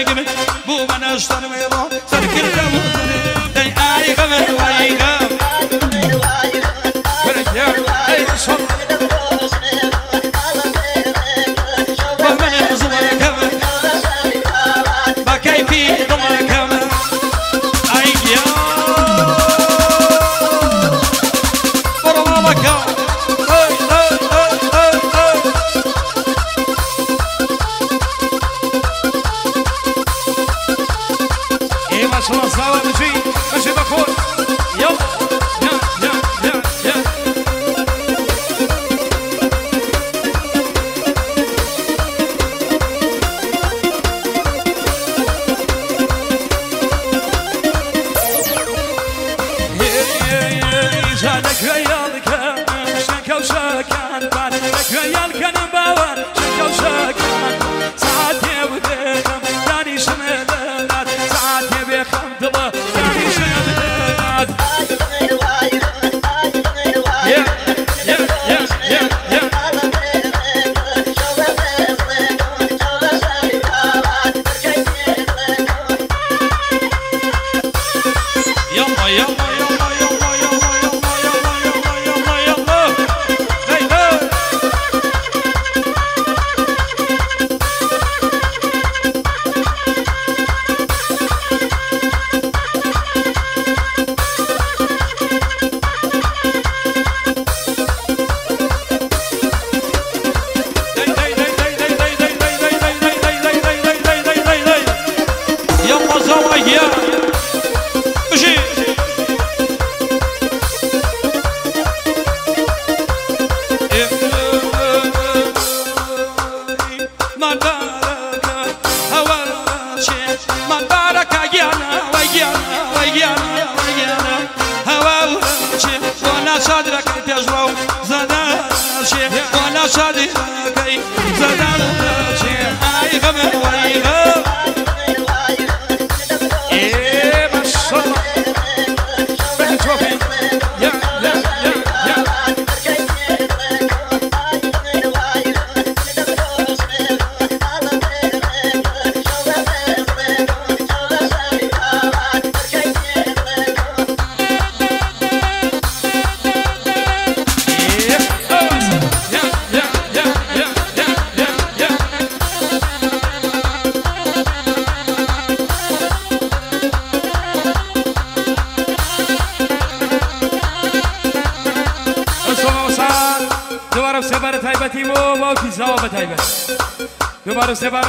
قمت بو من اشتر ميرو سركل دموتني دي آي قمت واي قم فرجع اي صر ومن يحزور كمت بكيفي ضمر كمت اي يا بروا مكان شلون صار مشي بخور يلا يا جانك ويالك شكا وشكان بانك ويالك نباور شكا وشكان ساعتي وديتم داني شملات ساعتي بخمد الله داني شملات صدرك تجرو زدان شيء ولا صدرك زدان شيء اي غمر ويغا ايه بالصلاة بتشوفي يا دوباره سبارة تایبتی و باوکی زوا به تایبت دوباره سبارة